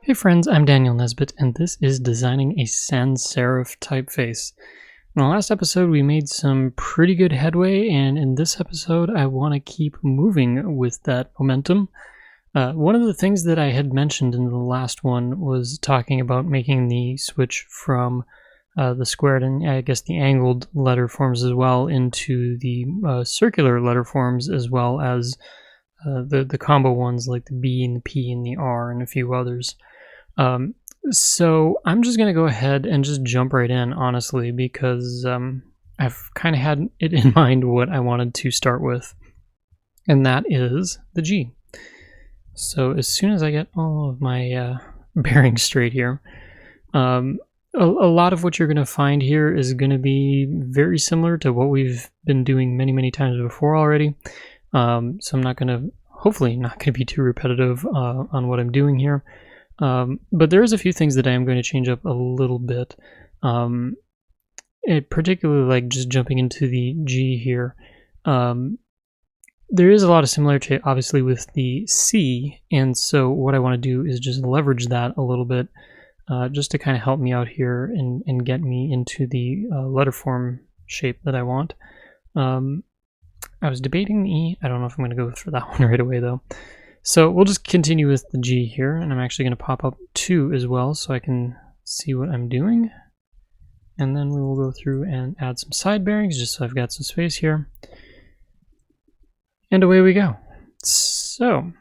Hey friends, I'm Daniel Nesbitt, and this is Designing a Sans Serif Typeface. In the last episode, we made some pretty good headway, and in this episode, I want to keep moving with that momentum. One of the things that I had mentioned in the last one was talking about making the switch from the squared and I guess the angled letter forms as well into the circular letter forms, as well as the combo ones like the B and the P and the R and a few others. So I'm just going to go ahead and just jump right in, honestly, because I've kind of had it in mind what I wanted to start with, and that is the G. So as soon as I get all of my bearings straight here, a lot of what you're going to find here is going to be very similar to what we've been doing many times before already. So I'm not going to, hopefully not going to be too repetitive on what I'm doing here. But there is a few things that I am going to change up a little bit. Particularly like just jumping into the G here. There is a lot of similarity, obviously, with the C, and so what I want to do is just leverage that a little bit, just to kind of help me out here and get me into the letter form shape that I want. I was debating the E. I don't know if I'm going to go for that one right away, though. So we'll just continue with the G here, and I'm actually going to pop up 2 as well so I can see what I'm doing. And then we will go through and add some side bearings just so I've got some space here. And away we go. So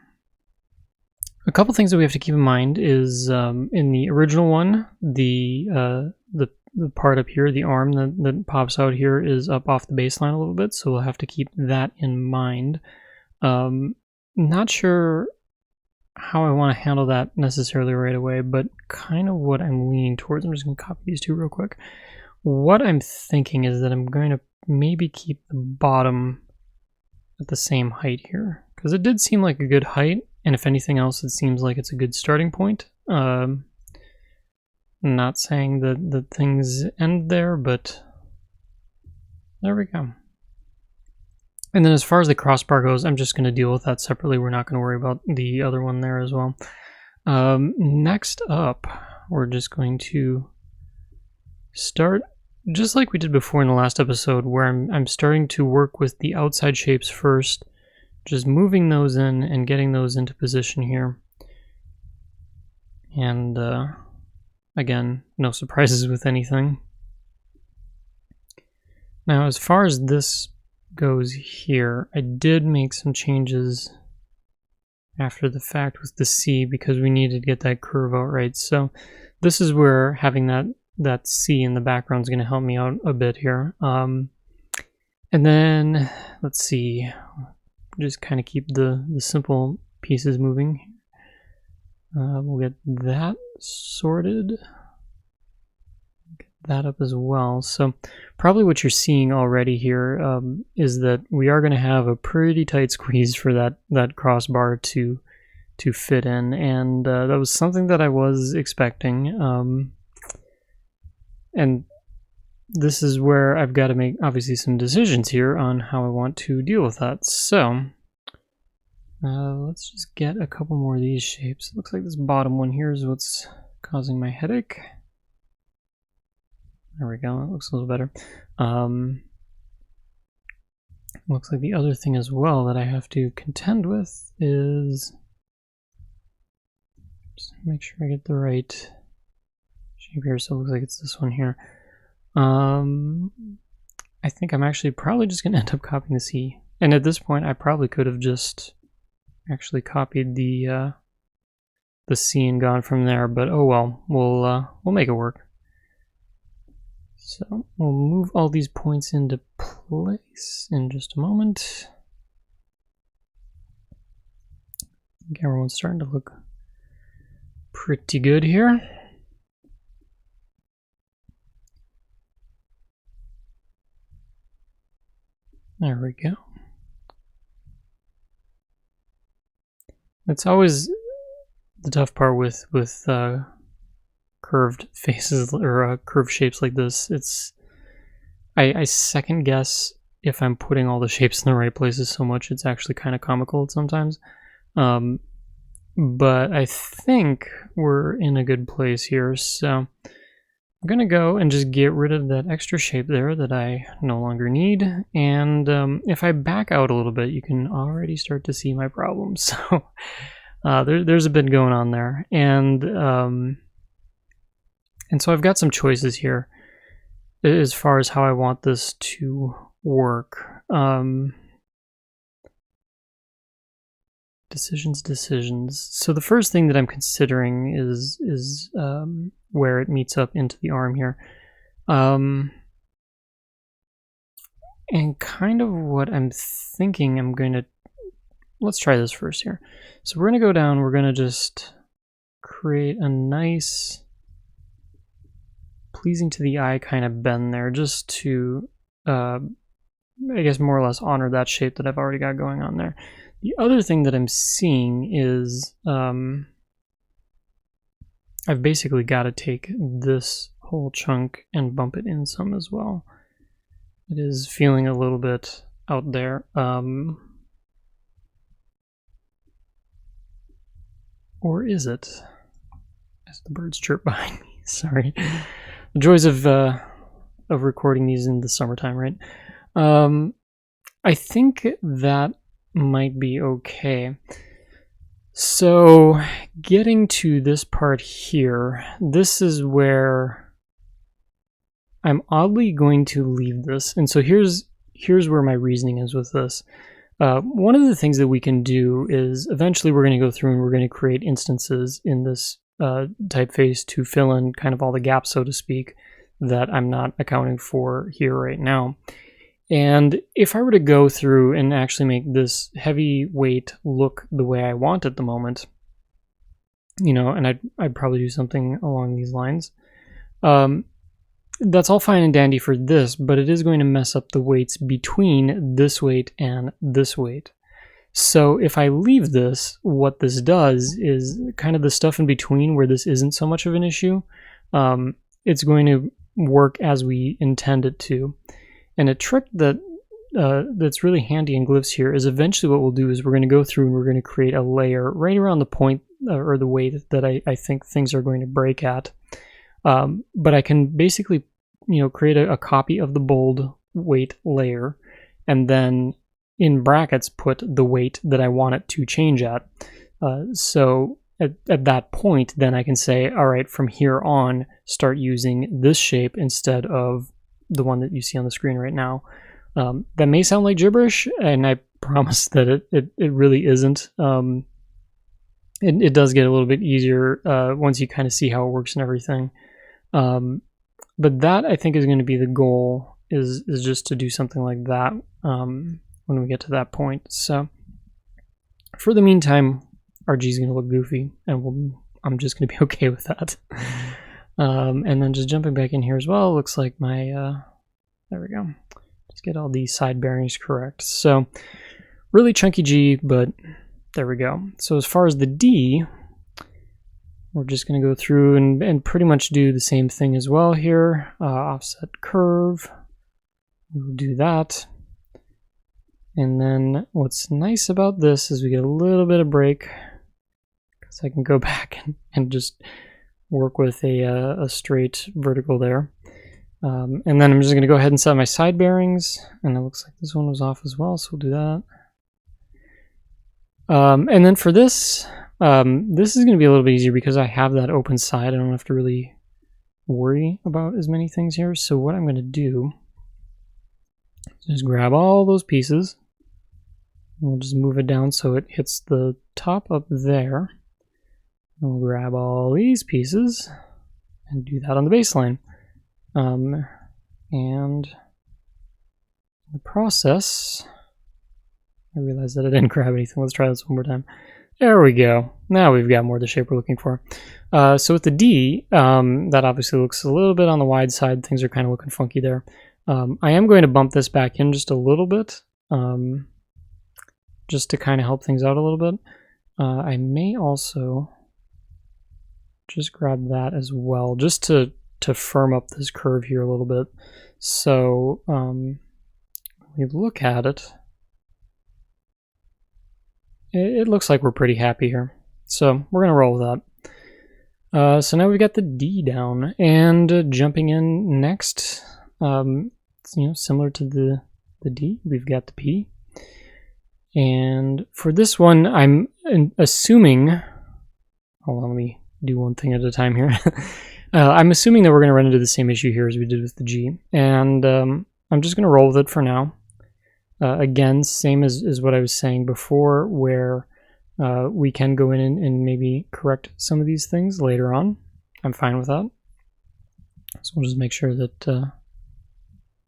a couple things that we have to keep in mind is in the original one, the part up here, the arm that pops out here, is up off the baseline a little bit, so we'll have to keep that in mind. Not sure how I want to handle that necessarily right away, but kind of what I'm leaning towards. I'm just going to copy these 2 real quick. What I'm thinking is that I'm going to maybe keep the bottom at the same height here, because it did seem like a good height, and if anything else, it seems like it's a good starting point. Not saying that things end there, but there we go. And then as far as the crossbar goes, I'm just going to deal with that separately. We're not going to worry about the other one there as well. Next up, we're just going to start just like we did before in the last episode, where I'm starting to work with the outside shapes first, just moving those in and getting those into position here. And again, no surprises with anything. Now, as far as this goes here, I did make some changes after the fact with the C because we needed to get that curve out right. So this is where having that C in the background is going to help me out a bit here. And then let's see, just kind of keep the simple pieces moving. We'll get that sorted. Get that up as well. So probably what you're seeing already here is that we are going to have a pretty tight squeeze for that crossbar to fit in, and that was something that I was expecting. And this is where I've got to make, obviously, some decisions here on how I want to deal with that. So let's just get a couple more of these shapes. It looks like this bottom one here is what's causing my headache. There we go, that looks a little better. Looks like the other thing as well that I have to contend with is, just make sure I get the right shape here. So it looks like it's this one here. I think I'm actually probably just going to end up copying the C. And at this point, I probably could have just actually copied the C and gone from there. But oh well, we'll make it work. So we'll move all these points into place in just a moment. I think everyone's starting to look pretty good here. There we go. It's always the tough part with curved faces or curved shapes like this. I second guess if I'm putting all the shapes in the right places so much it's actually kind of comical sometimes. but I think we're in a good place here. So I'm going to go and just get rid of that extra shape there that I no longer need. And if I back out a little bit, you can already start to see my problems. So there's a bit going on there. And so I've got some choices here as far as how I want this to work. Decisions. So the first thing that I'm considering is where it meets up into the arm here. And kind of what I'm thinking let's try this first here. So we're going to go down, we're going to just create a nice, pleasing to the eye kind of bend there, just to, I guess, more or less honor that shape that I've already got going on there. The other thing that I'm seeing is I've basically got to take this whole chunk and bump it in some as well. It is feeling a little bit out there. Or is it? As the birds chirp behind me. Sorry. The joys of recording these in the summertime, right? I think that might be okay. So getting to this part here, this is where I'm oddly going to leave this. And so here's where my reasoning is with this. One of the things that we can do is eventually we're going to go through and we're going to create instances in this typeface to fill in kind of all the gaps, so to speak, that I'm not accounting for here right now. And if I were to go through and actually make this heavyweight look the way I want at the moment, you know, and I'd probably do something along these lines. That's all fine and dandy for this, but it is going to mess up the weights between this weight and this weight. So if I leave this, what this does is kind of the stuff in between where this isn't so much of an issue, it's going to work as we intend it to. And a trick that that's really handy in glyphs here is eventually what we'll do is we're going to go through and we're going to create a layer right around the point or the weight that I think things are going to break at. But I can basically, you know, create a copy of the bold weight layer and then in brackets put the weight that I want it to change at. So at that point, then I can say, all right, from here on, start using this shape instead of the one that you see on the screen right now. That may sound like gibberish, and I promise that it really isn't. It does get a little bit easier once you kind of see how it works and everything. But that, I think, is going to be the goal, is just to do something like that when we get to that point. So for the meantime, RG is going to look goofy, and I'm just going to be okay with that. And then just jumping back in here as well, looks like my, there we go. Just get all these side bearings correct. So really chunky G, but there we go. So as far as the D, we're just going to go through and pretty much do the same thing as well here. Offset curve, we'll do that. And then what's nice about this is we get a little bit of break, because I can go back and just work with a straight vertical there. And then I'm just going to go ahead and set my side bearings, and it looks like this one was off as well, so we'll do that. And then for this, this is going to be a little bit easier because I have that open side. I don't have to really worry about as many things here. So what I'm going to do is just grab all those pieces. We'll just move it down so it hits the top up there. And we'll grab all these pieces and do that on the baseline. And the process, I realized that I didn't grab anything. Let's try this one more time. There we go. Now we've got more of the shape we're looking for. So with the D, that obviously looks a little bit on the wide side. Things are kind of looking funky there. I am going to bump this back in just a little bit, just to kind of help things out a little bit. I may also just grab that as well, just to firm up this curve here a little bit. So when we look at it, it looks like we're pretty happy here. So we're going to roll with that. So now we've got the D down, and jumping in next, similar to the D, we've got the P. And for this one, I'm assuming, hold on, let me do one thing at a time here. I'm assuming that we're going to run into the same issue here as we did with the G. And I'm just going to roll with it for now. Again, same as what I was saying before, where we can go in and maybe correct some of these things later on. I'm fine with that. So we'll just make sure that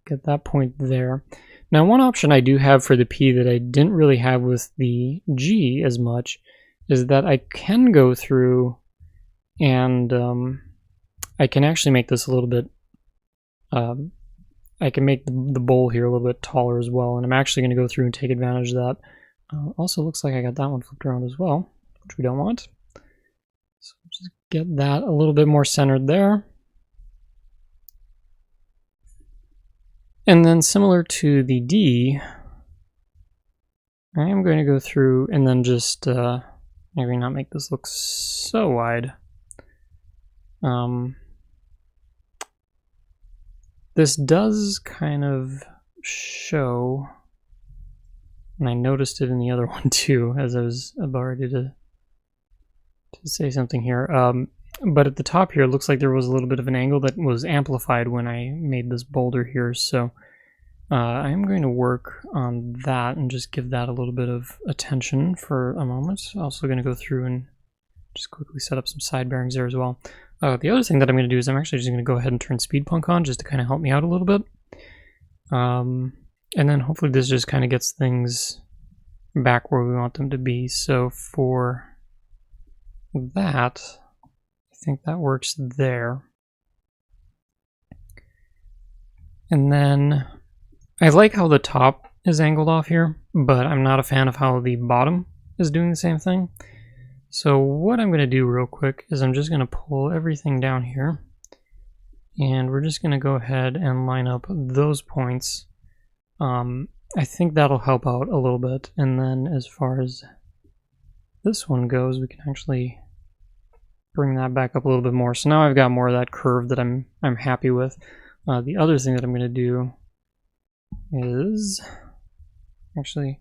get that point there. Now, one option I do have for the P that I didn't really have with the G as much is that I can go through and I can actually make this a little bit, I can make the bowl here a little bit taller as well, and I'm actually going to go through and take advantage of that. Also looks like I got that one flipped around as well, which we don't want. So just get that a little bit more centered there. And then similar to the D, I am going to go through and then just maybe not make this look so wide. This does kind of show, and I noticed it in the other one too, as I was about ready to say something here. But at the top here, it looks like there was a little bit of an angle that was amplified when I made this boulder here. So I'm going to work on that and just give that a little bit of attention for a moment. Also going to go through and just quickly set up some side bearings there as well. The other thing that I'm going to do is I'm actually just going to go ahead and turn Speed Punk on just to kind of help me out a little bit. And then hopefully this just kind of gets things back where we want them to be. So for that, I think that works there. And then I like how the top is angled off here, but I'm not a fan of how the bottom is doing the same thing. So what I'm going to do real quick is I'm just going to pull everything down here, and we're just going to go ahead and line up those points. I think that'll help out a little bit. And then as far as this one goes, we can actually bring that back up a little bit more. So now I've got more of that curve that I'm happy with. The other thing that I'm going to do is actually,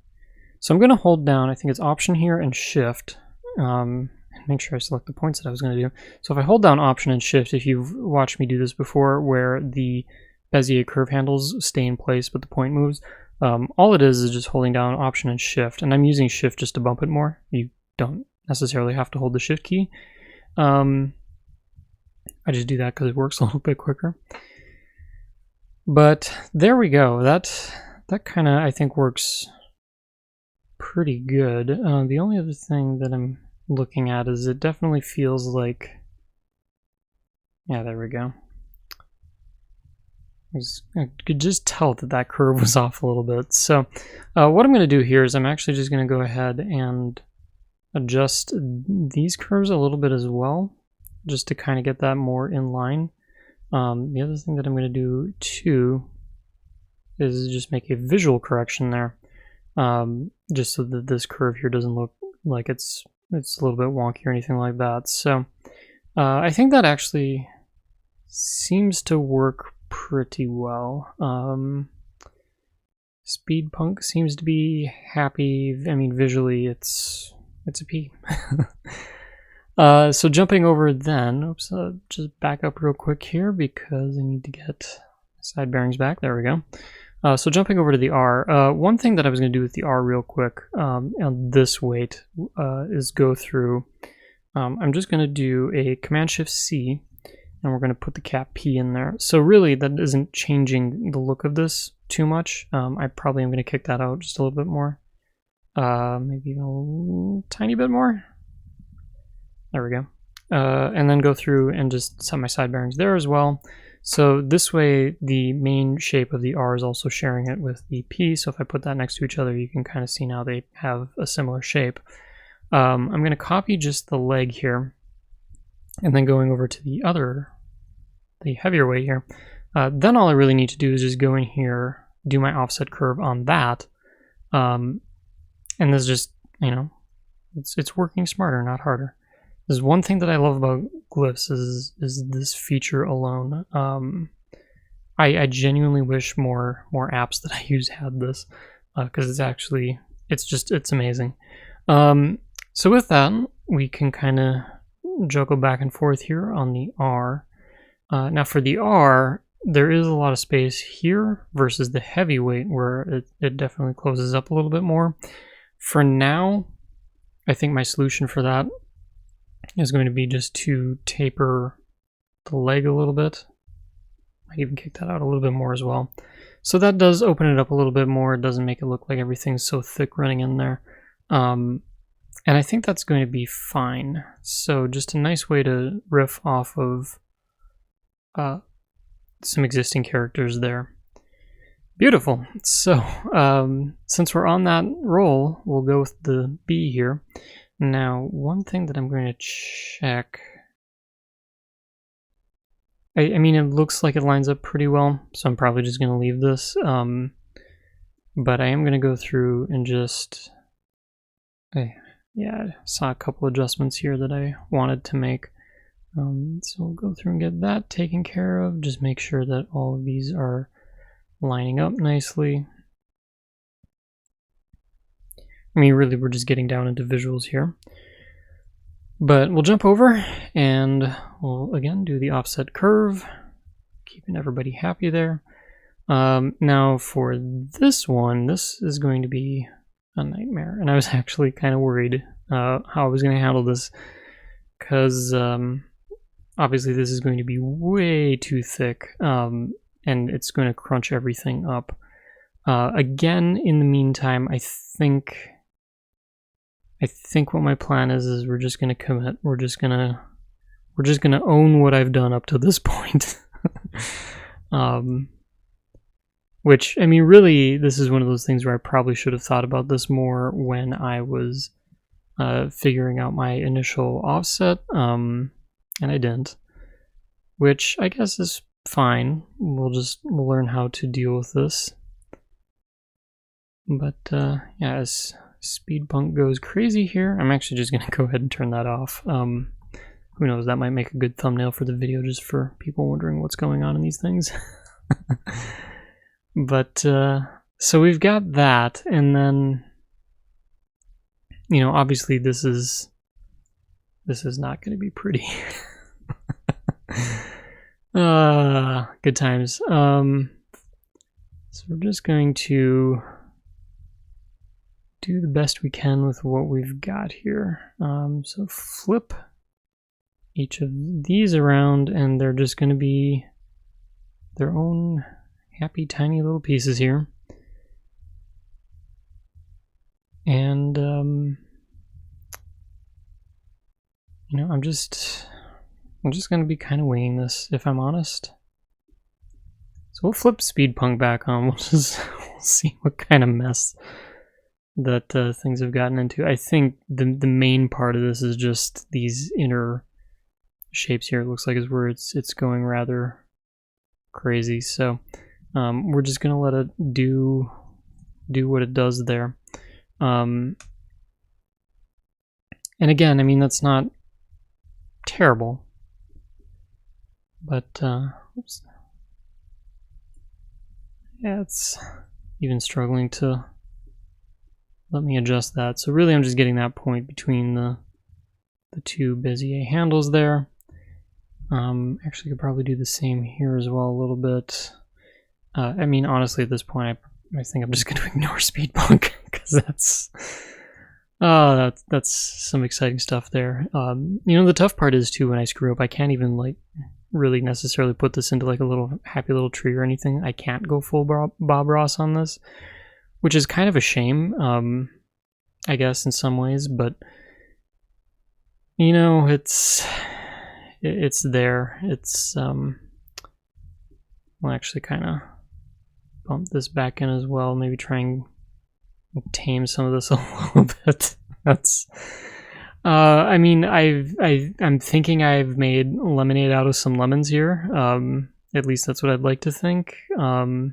so I'm going to hold down, I think it's Option here and Shift, and make sure I select the points that I was going to do. So if I hold down Option and Shift, if you've watched me do this before, where the Bezier curve handles stay in place but the point moves, all it is just holding down Option and Shift, and I'm using Shift just to bump it more. You don't necessarily have to hold the Shift key. I just do that because it works a little bit quicker. But there we go. That kind of, I think, works pretty good. The only other thing that I'm looking at is it definitely feels like, yeah, there we go. I could just tell that curve was off a little bit. So what I'm going to do here is I'm actually just going to go ahead and adjust these curves a little bit as well, just to kind of get that more in line. The other thing that I'm going to do too is just make a visual correction there, just so that this curve here doesn't look like it's a little bit wonky or anything like that. So I think that actually seems to work pretty well. Speed Punk seems to be happy. I mean, visually it's a P. So jumping over then, oops, just back up real quick here because I need to get side bearings back. There we go. So jumping over to the R, one thing that I was going to do with the R real quick on this weight is go through. I'm just going to do a Command-Shift-C, and we're going to put the cap P in there. So really that isn't changing the look of this too much. I probably am going to kick that out just a little bit more. Maybe a tiny bit more. There we go. And then go through and just set my side bearings there as well. So this way the main shape of the R is also sharing it with the P. So if I put that next to each other, you can kind of see now they have a similar shape. I'm going to copy just the leg here, and then going over to the heavier weight here. Then all I really need to do is just go in here, do my offset curve on that. And this is just, It's working smarter, not harder. There's one thing that I love about glyphs is this feature alone. I genuinely wish more apps that I use had this, because it's amazing. So with that, we can kind of juggle back and forth here on the R. Now for the R, there is a lot of space here versus the heavyweight where it definitely closes up a little bit more. For now, I think my solution for that is going to be just to taper the leg a little bit. Might even kick that out a little bit more as well. So that does open it up a little bit more. It doesn't make it look like everything's so thick running in there. And I think that's going to be fine. So just a nice way to riff off of some existing characters there. Beautiful. So since we're on that roll, we'll go with the B here. Now, one thing that I'm going to check. I mean, it looks like it lines up pretty well, so I'm probably just going to leave this. But I am going to go through and just... yeah, I saw a couple adjustments here that I wanted to make. So we'll go through and get that taken care of. Just make sure that all of these are lining up nicely. I mean, really, we're just getting down into visuals here. But we'll jump over and we'll, again, do the offset curve, keeping everybody happy there. Now for this one, this is going to be a nightmare. And I was actually kind of worried how I was going to handle this, because obviously this is going to be way too thick, and it's going to crunch everything up. Again, in the meantime, I think what my plan is we're just gonna commit. We're just gonna own what I've done up to this point. Which, I mean, really, this is one of those things where I probably should have thought about this more when I was figuring out my initial offset, and I didn't. Which I guess is fine. We'll learn how to deal with this. But yeah, as Speed Bunk goes crazy here, I'm actually just going to go ahead and turn that off. Who knows, that might make a good thumbnail for the video, just for people wondering what's going on in these things. But so we've got that, and then, you know, obviously this is not going to be pretty. Good times. So we're just going to do the best we can with what we've got here. So flip each of these around, and they're just going to be their own happy tiny little pieces here. And you know, I'm just going to be kind of winging this, if I'm honest. So we'll flip Speed Punk back on. We'll see what kind of mess that things have gotten into. I think the main part of this is just these inner shapes here. It looks like is where it's going rather crazy. So we're just gonna let it do what it does there. And again, I mean, that's not terrible, but oops. Yeah, it's even struggling to let me adjust that. So really, I'm just getting that point between the two Bezier handles there. Actually, could probably do the same here as well a little bit. I mean, honestly, at this point, I think I'm just going to ignore Speed Punk, because that's some exciting stuff there. You know, the tough part is too, when I screw up, I can't even like really necessarily put this into like a little happy little tree or anything. I can't go full Bob Ross on this, which is kind of a shame, I guess, in some ways, but you know, it's there. It's we'll actually kind of bump this back in as well. Maybe try and tame some of this a little bit. That's I mean, I'm thinking I've made lemonade out of some lemons here. At least that's what I'd like to think. You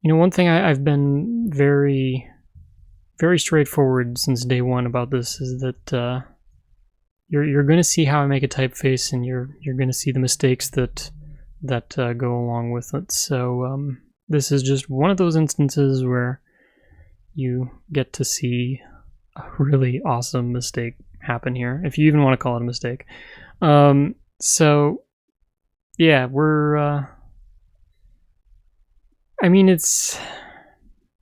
know, one thing I've been very very straightforward since day one about this is that you're going to see how I make a typeface, and you're going to see the mistakes that go along with it. So this is just one of those instances where you get to see a really awesome mistake happen here, if you even want to call it a mistake. So yeah, we're I mean,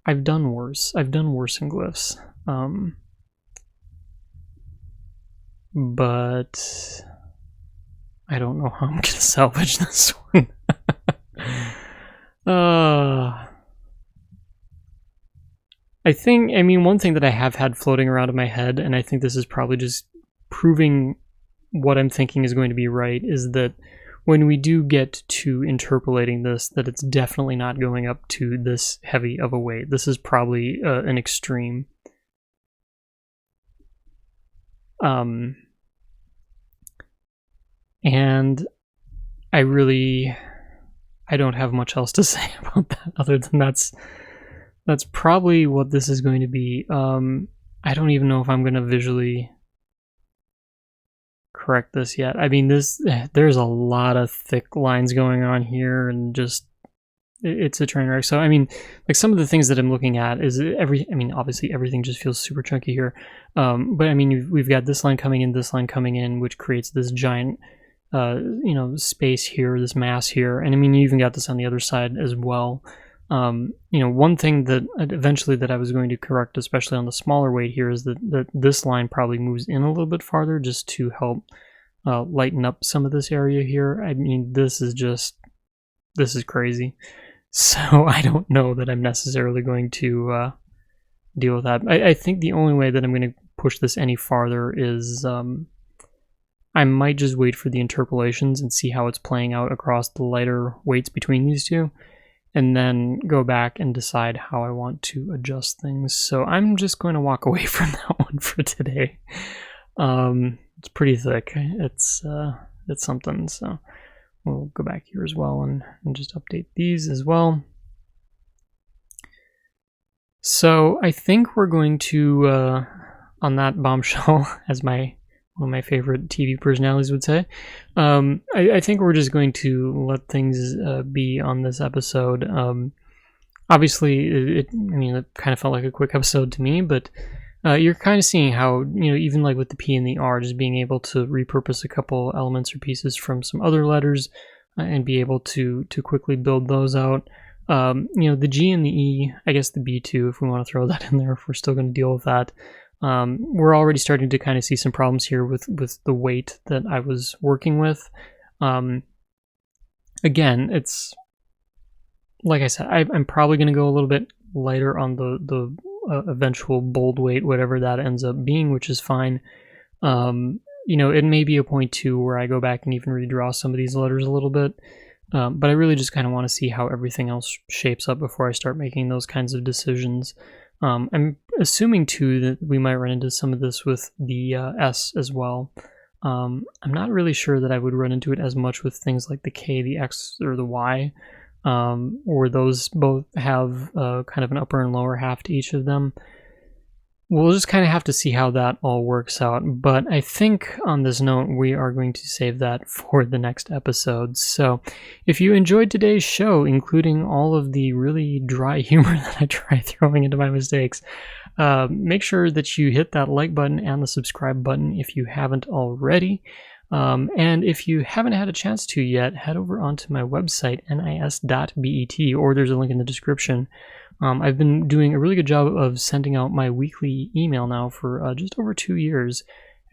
I've done worse in glyphs, but I don't know how I'm gonna salvage this one. I mean, one thing that I have had floating around in my head, and I think this is probably just proving what I'm thinking is going to be right, is that when we do get to interpolating this, that it's definitely not going up to this heavy of a weight. This is probably an extreme. And I don't have much else to say about that other than that's probably what this is going to be. I don't even know if I'm going to visually correct this yet. I mean, there's a lot of thick lines going on here, and just it's a train wreck. So I mean, like, some of the things that I'm looking at is obviously everything just feels super chunky here. But I mean, we've got this line coming in, which creates this giant space here, this mass here, and I mean, you even got this on the other side as well. One thing that eventually that I was going to correct, especially on the smaller weight here, is that this line probably moves in a little bit farther just to help lighten up some of this area here. I mean, this is crazy. So I don't know that I'm necessarily going to deal with that. I think the only way that I'm going to push this any farther is I might just wait for the interpolations and see how it's playing out across the lighter weights between these two, and then go back and decide how I want to adjust things. So I'm just going to walk away from that one for today. It's pretty thick. It's something. So we'll go back here as well and just update these as well. So I think we're going to, on that bombshell, as one of my favorite TV personalities would say, I think we're just going to let things be on this episode. Obviously, it kind of felt like a quick episode to me, but you're kind of seeing how, even like with the P and the R, just being able to repurpose a couple elements or pieces from some other letters and be able to quickly build those out. The G and the E, I guess the B too, if we want to throw that in there, if we're still going to deal with that. We're already starting to kind of see some problems here with the weight that I was working with. Again, it's like I said, I'm probably going to go a little bit lighter on the eventual bold weight, whatever that ends up being, which is fine. It may be a point too where I go back and even redraw some of these letters a little bit. But I really just kind of want to see how everything else shapes up before I start making those kinds of decisions. I'm assuming too that we might run into some of this with the S as well. I'm not really sure that I would run into it as much with things like the K, the X, or the Y, or those both have kind of an upper and lower half to each of them. We'll just kind of have to see how that all works out, but I think on this note, we are going to save that for the next episode. So if you enjoyed today's show, including all of the really dry humor that I try throwing into my mistakes, make sure that you hit that like button and the subscribe button if you haven't already. And if you haven't had a chance to yet, head over onto my website, nis.bet, or there's a link in the description. I've been doing a really good job of sending out my weekly email now for just over 2 years,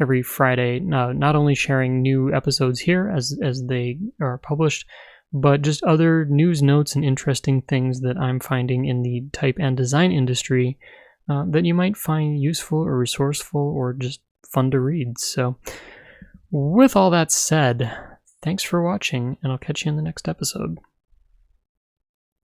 every Friday, not only sharing new episodes here as they are published, but just other news, notes, and interesting things that I'm finding in the type and design industry that you might find useful or resourceful or just fun to read. So with all that said, thanks for watching, and I'll catch you in the next episode.